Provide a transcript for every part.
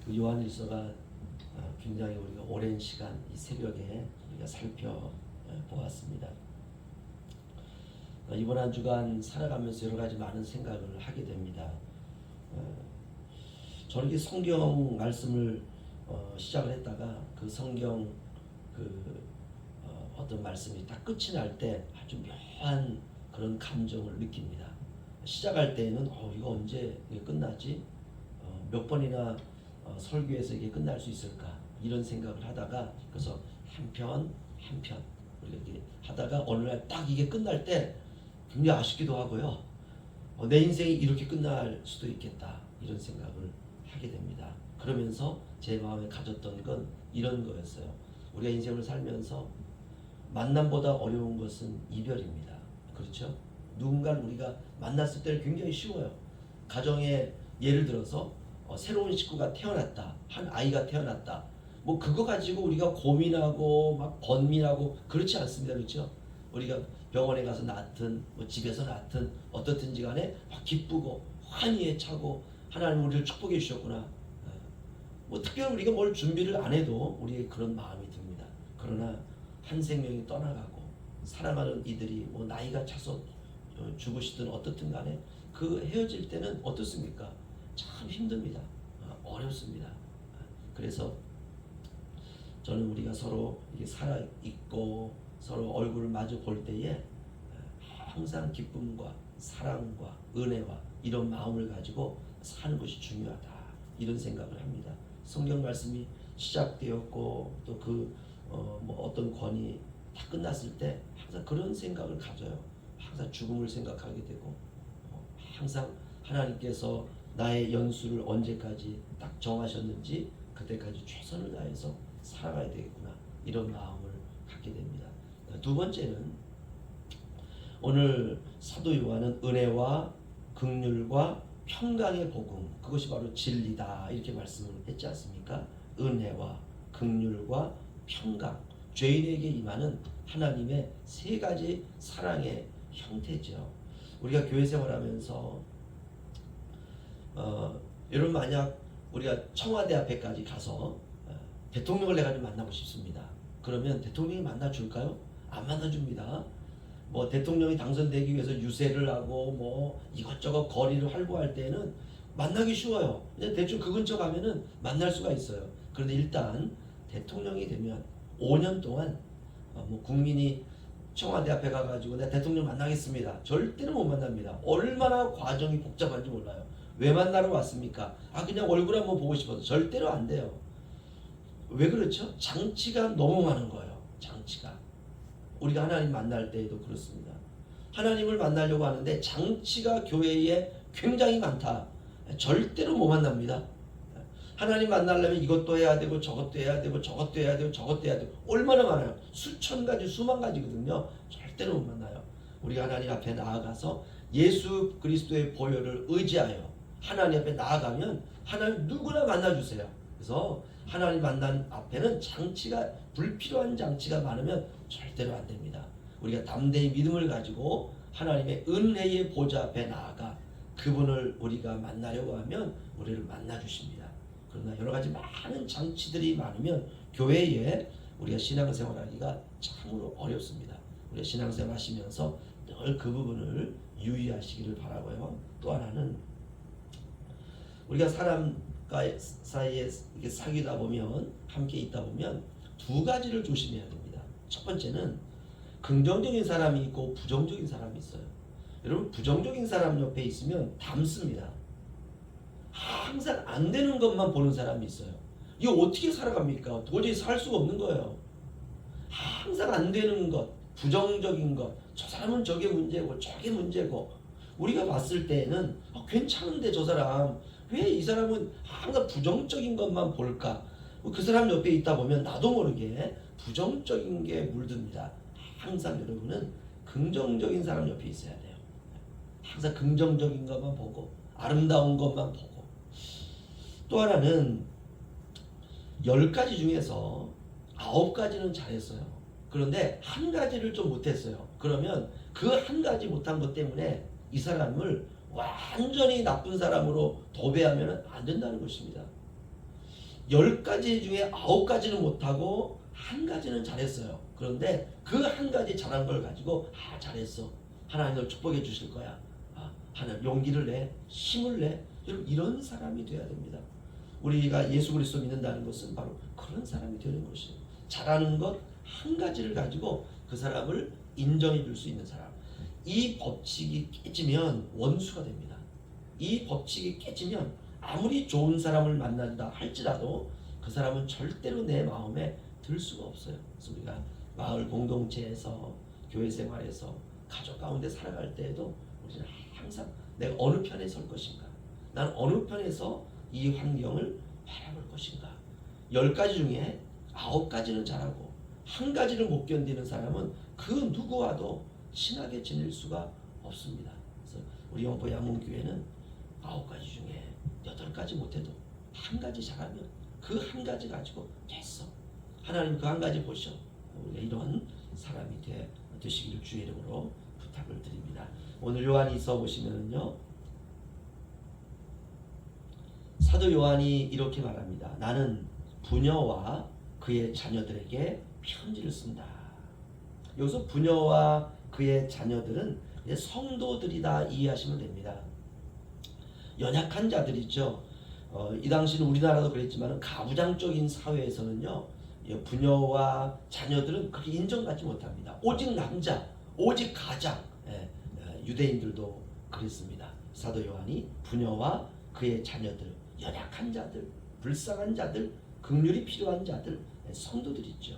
그 요한일서가 굉장히 우리가 오랜 시간 이 새벽에 우리가 살펴보았습니다. 이번 한 주간 살아가면서 여러 가지 많은 생각을 하게 됩니다. 저는 이 성경 말씀을 시작을 했다가 그 성경 어떤 말씀이 딱 끝이 날 때 아주 묘한 그런 감정을 느낍니다. 시작할 때는 이거 언제 이게 끝나지? 몇 번이나 설교에서 이게 끝날 수 있을까? 이런 생각을 하다가 그래서 한 편 우리가 이렇게 하다가 어느 날 딱 이게 끝날 때 굉장히 아쉽기도 하고요. 내 인생이 이렇게 끝날 수도 있겠다 이런 생각을 하게 됩니다. 그러면서 제 마음에 가졌던 건 이런 거였어요. 우리가 인생을 살면서 만남보다 어려운 것은 이별입니다. 그렇죠? 누군가를 우리가 만났을 때는 굉장히 쉬워요. 가정에 예를 들어서 새로운 식구가 태어났다, 한 아이가 태어났다. 뭐 그거 가지고 우리가 고민하고 막 번민하고 그렇지 않습니다. 그렇죠? 우리가 병원에 가서 낳든 뭐 집에서 낳든 어떻든지 간에 막 기쁘고 환희에 차고 하나님 우리를 축복해 주셨구나. 뭐 특별히 우리가 뭘 준비를 안 해도 우리의 그런 마음이 듭니다. 그러나 한 생명이 떠나가고 사랑하는 이들이 뭐 나이가 차서 죽으시든 어떻든 간에 그 헤어질 때는 어떻습니까? 참 힘듭니다. 어렵습니다. 그래서 저는 우리가 서로 이게 살아있고 서로 얼굴을 마주 볼 때에 항상 기쁨과 사랑과 은혜와 이런 마음을 가지고 사는 것이 중요하다 이런 생각을 합니다. 성경 말씀이 시작되었고 또 뭐 어떤 권이 다 끝났을 때 항상 그런 생각을 가져요. 항상 죽음을 생각하게 되고 항상 하나님께서 나의 연수를 언제까지 딱 정하셨는지 그때까지 최선을 다해서 살아가야 되겠구나 이런 마음을 갖게 됩니다. 두 번째는 오늘 사도 요한은 은혜와 긍휼과 평강의 복음 그것이 바로 진리다 이렇게 말씀을 했지 않습니까? 은혜와 긍휼과 평강 죄인에게 임하는 하나님의 세 가지 사랑의 형태죠. 우리가 교회 생활하면서 여러분 만약 우리가 청와대 앞에까지 가서 대통령을 내가 좀 만나고 싶습니다. 그러면 대통령이 만나줄까요? 안 만나줍니다. 뭐 대통령이 당선되기 위해서 유세를 하고 뭐 이것저것 거리를 활보할 때는 만나기 쉬워요. 그냥 대충 그 근처 가면은 만날 수가 있어요. 그런데 일단 대통령이 되면 5년 동안 뭐 국민이 청와대 앞에 가가지고 내가 대통령 만나겠습니다. 절대로 못 만납니다. 얼마나 과정이 복잡한지 몰라요. 왜 만나러 왔습니까? 그냥 얼굴 한번 보고 싶어서 절대로 안 돼요. 왜 그렇죠? 장치가 너무 많은 거예요. 장치가. 우리가 하나님 만날 때에도 그렇습니다. 하나님을 만나려고 하는데 장치가 교회에 굉장히 많다. 절대로 못 만납니다. 하나님 만나려면 이것도 해야 되고 저것도 해야 되고 저것도 해야 되고 저것도 해야 되고 얼마나 많아요. 수천 가지 수만 가지거든요. 절대로 못 만나요. 우리가 하나님 앞에 나아가서 예수 그리스도의 보혈을 의지하여 하나님 앞에 나아가면 하나님 누구나 만나주세요. 그래서 하나님 만난 앞에는 장치가 불필요한 장치가 많으면 절대로 안 됩니다. 우리가 담대히 믿음을 가지고 하나님의 은혜의 보좌 앞에 나아가 그분을 우리가 만나려고 하면 우리를 만나 주십니다. 그러나 여러 가지 많은 장치들이 많으면 교회에 우리가 신앙생활하기가 참으로 어렵습니다. 우리가 신앙생활 하시면서 늘 그 부분을 유의하시기를 바라고요. 또 하나는 우리가 사람과 사이에 이렇게 사귀다 보면 함께 있다 보면 두 가지를 조심해야 됩니다. 첫 번째는 긍정적인 사람이 있고 부정적인 사람이 있어요. 여러분 부정적인 사람 옆에 있으면 담습니다. 항상 안 되는 것만 보는 사람이 있어요. 이거 어떻게 살아갑니까? 도저히 살 수가 없는 거예요. 항상 안 되는 것, 부정적인 것, 저 사람은 저게 문제고 저게 문제고 우리가 봤을 때는 괜찮은데 저 사람 왜 이 사람은 항상 부정적인 것만 볼까? 그 사람 옆에 있다 보면 나도 모르게 부정적인 게 물듭니다. 항상 여러분은 긍정적인 사람 옆에 있어야 돼요. 항상 긍정적인 것만 보고 아름다운 것만 보고 또 하나는 10가지 중에서 9가지는 잘했어요. 그런데 한 가지를 좀 못했어요. 그러면 그 한 가지 못한 것 때문에 이 사람을 완전히 나쁜 사람으로 도배하면 안 된다는 것입니다. 10가지 중에 9가지는 못하고 한 가지는 잘했어요. 그런데 그 한 가지 잘한 걸 가지고 잘했어. 하나님 널 축복해 주실 거야. 하나님 용기를 내, 힘을 내. 여러분 이런 사람이 돼야 됩니다. 우리가 예수 그리스도 믿는다는 것은 바로 그런 사람이 되는 것이에요. 잘하는 것 한 가지를 가지고 그 사람을 인정해 줄 수 있는 사람. 이 법칙이 깨지면 원수가 됩니다. 이 법칙이 깨지면 아무리 좋은 사람을 만난다 할지라도 그 사람은 절대로 내 마음에 들 수가 없어요. 그래서 우리가 마을 공동체에서 교회 생활에서 가족 가운데 살아갈 때에도 우리는 항상 내가 어느 편에 설 것인가, 난 어느 편에서 이 환경을 바라볼 것인가. 10가지 중에 9가지는 잘하고 한 가지를 못 견디는 사람은 그 누구와도 친하게 지낼 수가 없습니다. 그래서 우리 영포 양문교회는 9가지 중에 8가지 못해도 한 가지 잘하면 그 한 가지 가지고 됐어. 하나님 그 한 가지 보셔. 우리가 이런 사람이 되시기를 주의 이름으로 부탁을 드립니다. 오늘 요한이서 보시면은요, 사도 요한이 이렇게 말합니다. 나는 부녀와 그의 자녀들에게 편지를 쓴다. 여기서 부녀와 그의 자녀들은 성도들이다 이해하시면 됩니다. 연약한 자들이죠. 이 당시는 우리나라도 그랬지만 가부장적인 사회에서는요, 부녀와 자녀들은 그렇게 인정받지 못합니다. 오직 남자, 오직 가장. 유대인들도 그랬습니다. 사도 요한이 부녀와 그의 자녀들, 연약한 자들, 불쌍한 자들, 긍휼이 필요한 자들, 성도들 있죠.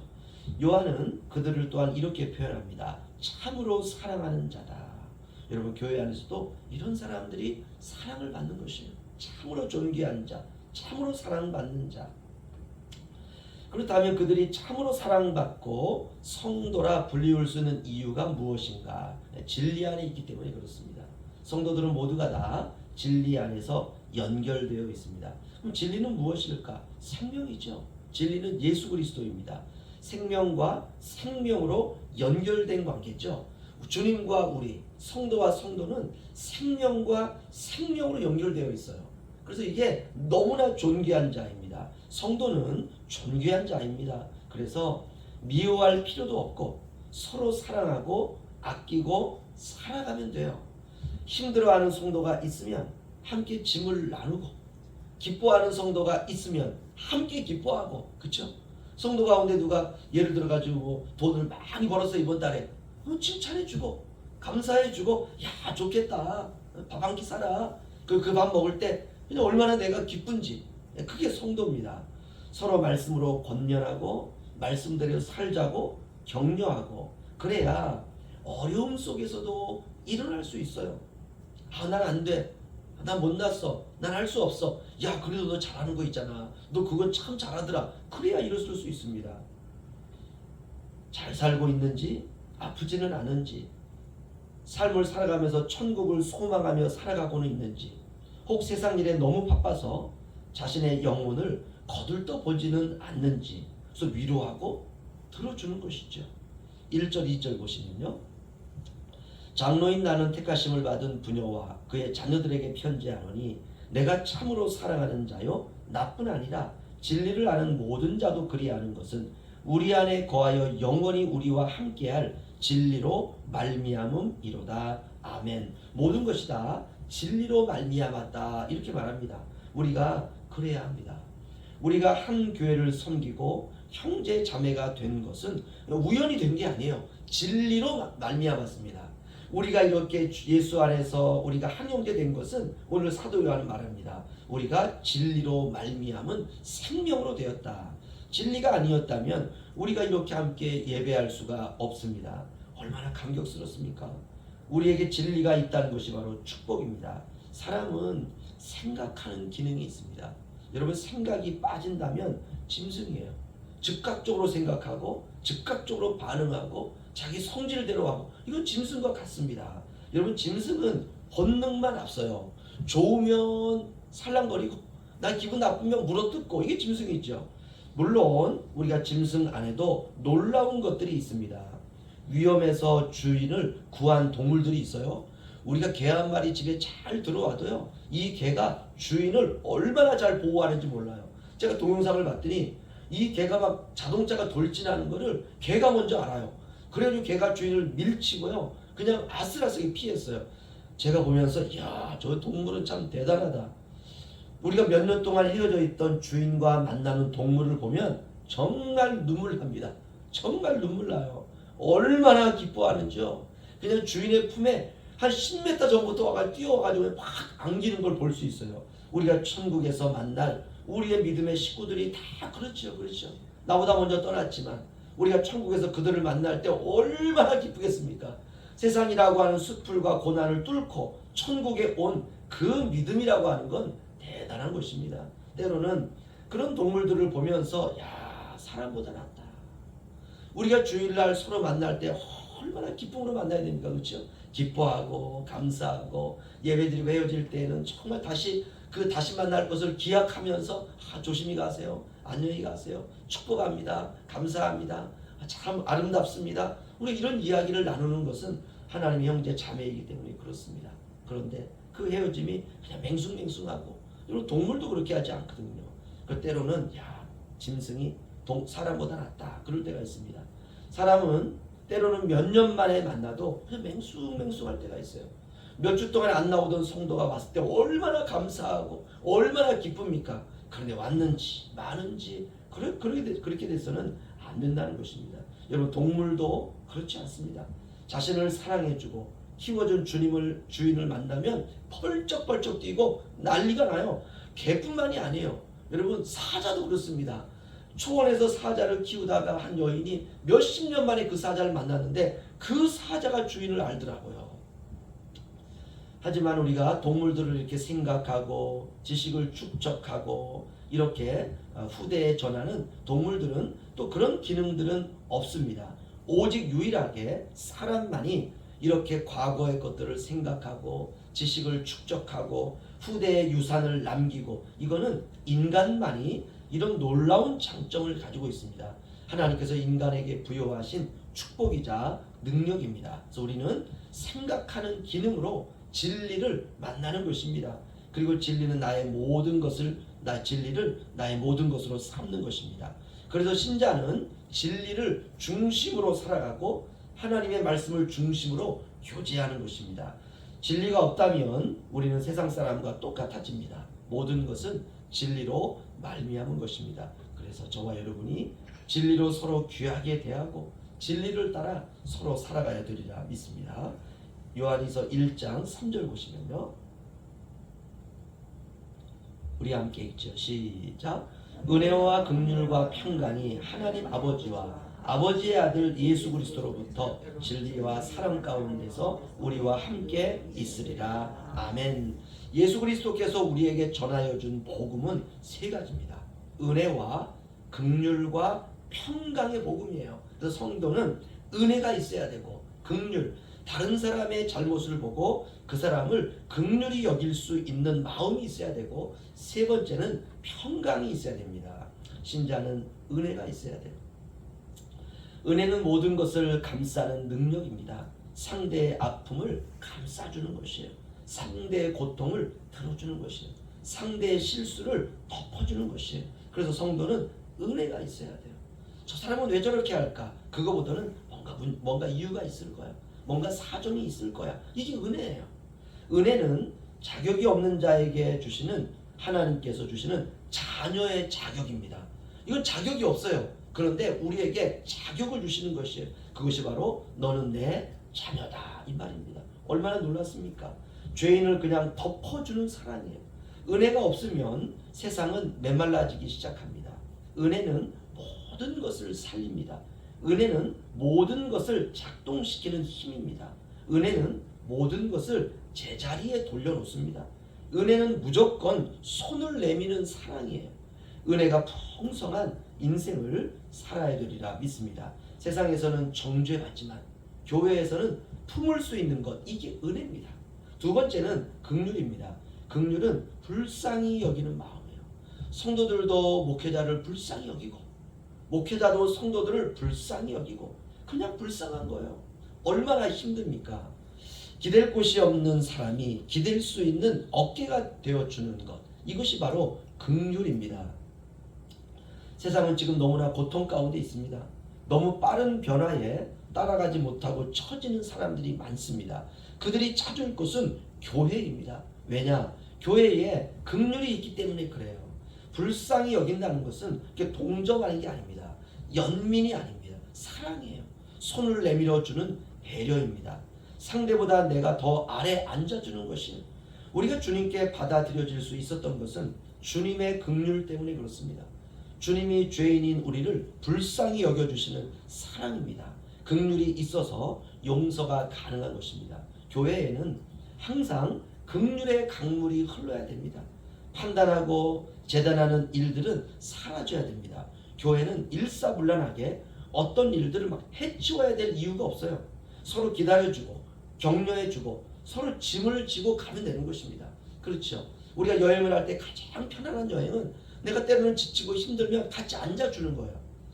요한은 그들을 또한 이렇게 표현합니다. 참으로 사랑하는 자다. 여러분 교회 안에서도 이런 사람들이 사랑을 받는 것이에요. 참으로 존귀한 자, 참으로 사랑받는 자. 그렇다면 그들이 참으로 사랑받고 성도라 불리울 수 있는 이유가 무엇인가? 진리 안에 있기 때문에 그렇습니다. 성도들은 모두가 다 진리 안에서 연결되어 있습니다. 그럼 진리는 무엇일까? 생명이죠. 진리는 예수 그리스도입니다. 생명과 생명으로 연결된 관계죠. 주님과 우리, 성도와 성도는 생명과 생명으로 연결되어 있어요. 그래서 이게 너무나 존귀한 자입니다. 성도는 존귀한 자입니다. 그래서 미워할 필요도 없고 서로 사랑하고 아끼고 살아가면 돼요. 힘들어하는 성도가 있으면 함께 짐을 나누고, 기뻐하는 성도가 있으면 함께 기뻐하고, 그렇죠? 성도 가운데 누가 예를 들어 가지고 돈을 많이 벌어서 이번 달에 칭찬해주고 감사해주고, 야 좋겠다, 밥 한 끼 사라, 그 밥 먹을 때 그냥 얼마나 내가 기쁜지, 그게 성도입니다. 서로 말씀으로 권면하고 말씀대로 살자고 격려하고, 그래야 어려움 속에서도 일어날 수 있어요. 난 안 돼, 난 못났어, 난 할 수 없어. 야 그래도 너 잘하는 거 있잖아, 너 그거 참 잘하더라. 그래야 일어설 수 있습니다. 잘 살고 있는지, 아프지는 않은지, 삶을 살아가면서 천국을 소망하며 살아가고는 있는지, 혹 세상 일에 너무 바빠서 자신의 영혼을 거들떠 보지는 않는지, 그래서 위로하고 들어주는 것이죠. 1절 2절 보시면요, 장로인 나는 택하심을 받은 부녀와 그의 자녀들에게 편지하노니 내가 참으로 사랑하는 자요 나뿐 아니라 진리를 아는 모든 자도 그리하는 것은 우리 안에 거하여 영원히 우리와 함께할 진리로 말미암음이로다. 아멘. 모든 것이 다 진리로 말미암았다 이렇게 말합니다. 우리가 그래야 합니다. 우리가 한 교회를 섬기고 형제 자매가 된 것은 우연히 된 게 아니에요. 진리로 말미암았습니다. 우리가 이렇게 예수 안에서 우리가 한 형제 된 것은 오늘 사도 요한은 말합니다. 우리가 진리로 말미암은 생명으로 되었다. 진리가 아니었다면 우리가 이렇게 함께 예배할 수가 없습니다. 얼마나 감격스럽습니까? 우리에게 진리가 있다는 것이 바로 축복입니다. 사람은 생각하는 기능이 있습니다. 여러분 생각이 빠진다면 짐승이에요. 즉각적으로 생각하고 즉각적으로 반응하고 자기 성질대로 하고, 이건 짐승과 같습니다. 여러분 짐승은 본능만 앞서요. 좋으면 살랑거리고 난 기분 나쁘면 물어뜯고, 이게 짐승이죠. 물론 우리가 짐승 안에도 놀라운 것들이 있습니다. 위험에서 주인을 구한 동물들이 있어요. 우리가 개 한 마리 집에 잘 들어와도요, 이 개가 주인을 얼마나 잘 보호하는지 몰라요. 제가 동영상을 봤더니 이 개가 막 자동차가 돌진하는 거를 개가 먼저 알아요. 그래가지고 개가 주인을 밀치고요. 그냥 아슬아슬하게 피했어요. 제가 보면서 이야, 저 동물은 참 대단하다. 우리가 몇 년 동안 헤어져 있던 주인과 만나는 동물을 보면 정말 눈물 납니다. 정말 눈물 나요. 얼마나 기뻐하는지요. 그냥 주인의 품에 한 10m 전부터 와가 뛰어와가지고 막 안기는 걸 볼 수 있어요. 우리가 천국에서 만날 우리의 믿음의 식구들이 다 그렇죠. 그렇죠. 나보다 먼저 떠났지만 우리가 천국에서 그들을 만날 때 얼마나 기쁘겠습니까? 세상이라고 하는 숲풀과 고난을 뚫고 천국에 온 그 믿음이라고 하는 건 대단한 것입니다. 때로는 그런 동물들을 보면서 야, 사람보다 낫다. 우리가 주일날 서로 만날 때 얼마나 기쁨으로 만나야 됩니까? 그렇죠? 기뻐하고 감사하고 예배드리고 헤어질 때에는 정말 다시 만날 것을 기약하면서 조심히 가세요. 안녕히 가세요. 축복합니다. 감사합니다. 참 아름답습니다. 우리 이런 이야기를 나누는 것은 하나님의 형제 자매이기 때문에 그렇습니다. 그런데 그 헤어짐이 그냥 맹숭맹숭하고 이런 동물도 그렇게 하지 않거든요. 그 때로는 야, 짐승이 사람보다 낫다 그럴 때가 있습니다. 사람은 때로는 몇 년 만에 만나도 그냥 맹숭맹숭할 때가 있어요. 몇 주 동안 안 나오던 성도가 왔을 때 얼마나 감사하고 얼마나 기쁩니까? 그런데 왔는지 마는지 그렇게 돼서는 안 된다는 것입니다. 여러분, 동물도 그렇지 않습니다. 자신을 사랑해주고 키워준 주인을 만나면 펄쩍펄쩍 뛰고 난리가 나요. 개뿐만이 아니에요. 여러분, 사자도 그렇습니다. 초원에서 사자를 키우다가 한 여인이 몇십 년 만에 그 사자를 만났는데 그 사자가 주인을 알더라고요. 하지만 우리가 동물들을 이렇게 생각하고 지식을 축적하고 이렇게 후대에 전하는 동물들은 또 그런 기능들은 없습니다. 오직 유일하게 사람만이 이렇게 과거의 것들을 생각하고 지식을 축적하고 후대의 유산을 남기고, 이거는 인간만이 이런 놀라운 장점을 가지고 있습니다. 하나님께서 인간에게 부여하신 축복이자 능력입니다. 그래서 우리는 생각하는 기능으로 진리를 만나는 것입니다. 그리고 진리는 나의 모든 것으로 삼는 것입니다. 그래서 신자는 진리를 중심으로 살아가고 하나님의 말씀을 중심으로 교제하는 것입니다. 진리가 없다면 우리는 세상 사람과 똑같아집니다. 모든 것은 진리로 말미암은 것입니다. 그래서 저와 여러분이 진리로 서로 귀하게 대하고 진리를 따라 서로 살아가야 되리라 믿습니다. 요한이서 1장 3절 보시면요, 우리 함께 읽죠. 시작. 은혜와 긍휼과 평강이 하나님 아버지와 아버지의 아들 예수 그리스도로부터 진리와 사랑 가운데서 우리와 함께 있으리라. 아멘. 예수 그리스도께서 우리에게 전하여 준 복음은 세 가지입니다. 은혜와 긍휼과 평강의 복음이에요. 그래서 성도는 은혜가 있어야 되고, 긍휼, 다른 사람의 잘못을 보고 그 사람을 긍휼히 여길 수 있는 마음이 있어야 되고, 세 번째는 평강이 있어야 됩니다. 신자는 은혜가 있어야 돼요. 은혜는 모든 것을 감싸는 능력입니다. 상대의 아픔을 감싸주는 것이에요. 상대의 고통을 들어주는 것이에요. 상대의 실수를 덮어주는 것이에요. 그래서 성도는 은혜가 있어야 돼요. 저 사람은 왜 저렇게 할까? 그거보다는 뭔가 이유가 있을 거야. 뭔가 사정이 있을 거야. 이게 은혜예요. 은혜는 자격이 없는 자에게 주시는, 하나님께서 주시는 자녀의 자격입니다. 이건 자격이 없어요. 그런데 우리에게 자격을 주시는 것이에요. 그것이 바로 너는 내 자녀다, 이 말입니다. 얼마나 놀랐습니까? 죄인을 그냥 덮어주는 사랑이에요. 은혜가 없으면 세상은 메말라지기 시작합니다. 은혜는 모든 것을 살립니다. 은혜는 모든 것을 작동시키는 힘입니다. 은혜는 모든 것을 제자리에 돌려놓습니다. 은혜는 무조건 손을 내미는 사랑이에요. 은혜가 풍성한 인생을 살아야 되리라 믿습니다. 세상에서는 정죄받지만 교회에서는 품을 수 있는 것, 이게 은혜입니다. 두 번째는 긍휼입니다. 긍휼은 불쌍히 여기는 마음이에요. 성도들도 목회자를 불쌍히 여기고, 목회자도 성도들을 불쌍히 여기고, 그냥 불쌍한 거예요. 얼마나 힘듭니까? 기댈 곳이 없는 사람이 기댈 수 있는 어깨가 되어주는 것, 이것이 바로 긍휼입니다. 세상은 지금 너무나 고통 가운데 있습니다. 너무 빠른 변화에 따라가지 못하고 처지는 사람들이 많습니다. 그들이 찾을 곳은 교회입니다. 왜냐? 교회에 긍휼이 있기 때문에 그래요. 불쌍히 여긴다는 것은 동정하는 게 아닙니다. 연민이 아닙니다. 사랑이에요. 손을 내밀어주는 배려입니다. 상대보다 내가 더 아래 앉아주는 것이에요. 우리가 주님께 받아들여질 수 있었던 것은 주님의 긍휼 때문에 그렇습니다. 주님이 죄인인 우리를 불쌍히 여겨주시는 사랑입니다. 긍휼이 있어서 용서가 가능한 것입니다. 교회에는 항상 긍휼의 강물이 흘러야 됩니다. 판단하고 재단하는 일들은 사라져야 됩니다. 교회는 일사불란하게 어떤 일들을 막 해치워야 될 이유가 없어요. 서로 기다려주고 격려해주고 서로 짐을 지고 가면 되는 것입니다. 그렇죠. 우리가 여행을 할 때 가장 편안한 여행은 내가 때로는 지치고 힘들면 같이 앉아주는 거예요.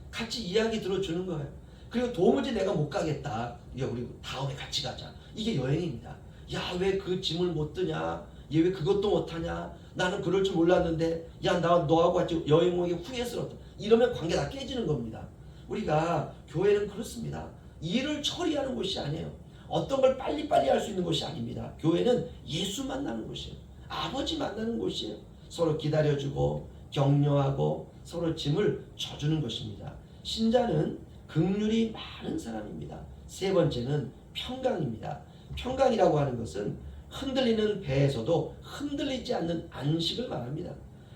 같이 이야기 들어주는 거예요. 그리고 도무지 내가 못 가겠다. 야, 우리 다음에 같이 가자. 이게 여행입니다. 야, 왜 그 짐을 못 드냐? 얘 왜 그것도 못하냐? 나는 그럴 줄 몰랐는데 야, 나 너하고 같이 여행 오기 후회스럽다. 이러면 관계 다 깨지는 겁니다. 우리가 교회는 그렇습니다. 일을 처리하는 곳이 아니에요. 어떤 걸 빨리빨리 할 수 있는 곳이 아닙니다. 교회는 예수 만나는 곳이에요. 아버지 만나는 곳이에요. 서로 기다려주고 격려하고 서로 짐을 져주는 것입니다. 신자는 긍휼이 많은 사람입니다. 세 번째는 평강입니다. 평강이라고 하는 것은 흔들리는 배에서도 흔들리지 않는 안식을 말합니다.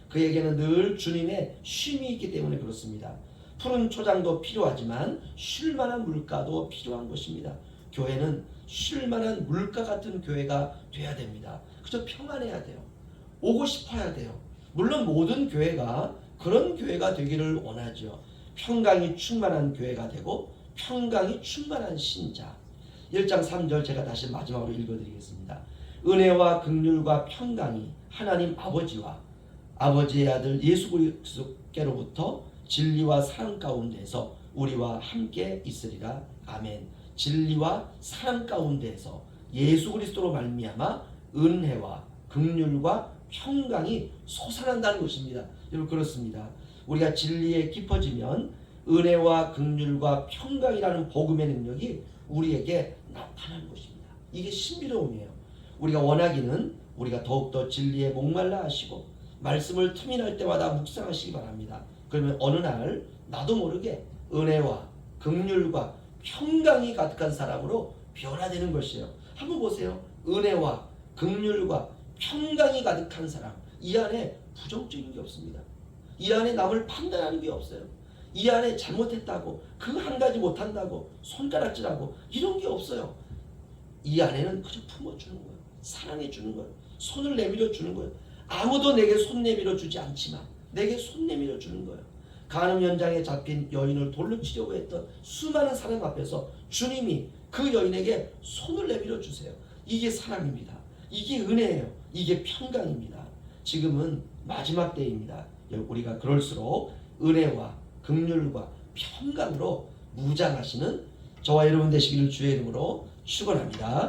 그에게는 늘 주님의 쉼이 있기 때문에 그렇습니다. 푸른 초장도 필요하지만 쉴 만한 물가도 필요한 것입니다. 교회는 쉴 만한 물가 같은 교회가 돼야 됩니다. 그저 평안해야 돼요. 오고 싶어야 돼요. 물론 모든 교회가 그런 교회가 되기를 원하죠. 평강이 충만한 교회가 되고 평강이 충만한 신자. 1장 3절 제가 다시 마지막으로 읽어드리겠습니다. 은혜와 긍휼과 평강이 하나님 아버지와 아버지의 아들 예수 그리스도께로부터 진리와 사랑 가운데서 우리와 함께 있으리라. 아멘. 진리와 사랑 가운데서 예수 그리스도로 말미암아 은혜와 긍휼과 평강이 솟아난다는 것입니다. 여러분 그렇습니다. 우리가 진리에 깊어지면 은혜와 긍휼과 평강이라는 복음의 능력이 우리에게 나타나는 것입니다. 이게 신비로움이에요. 우리가 원하기는 우리가 더욱더 진리에 목말라 하시고 말씀을 틈이 날 때마다 묵상하시기 바랍니다. 그러면 어느 날 나도 모르게 은혜와 긍휼과 평강이 가득한 사람으로 변화되는 것이에요. 한번 보세요. 은혜와 긍휼과 평강이 가득한 사람, 이 안에 부정적인 게 없습니다. 이 안에 남을 판단하는 게 없어요. 이 안에 잘못했다고 그 한 가지 못한다고 손가락질하고 이런 게 없어요. 이 안에는 그저 품어주는 거예요. 사랑해주는 거예요. 손을 내밀어 주는 거예요. 아무도 내게 손 내밀어 주지 않지만 내게 손 내밀어 주는 거예요. 간음 현장에 잡힌 여인을 돌로 치려고 했던 수많은 사람 앞에서 주님이 그 여인에게 손을 내밀어 주세요. 이게 사랑입니다. 이게 은혜예요. 이게 평강입니다. 지금은 마지막 때입니다. 우리가 그럴수록 은혜와 긍휼과 평강으로 무장하시는 저와 여러분 되시기를 주의 이름으로 축원합니다.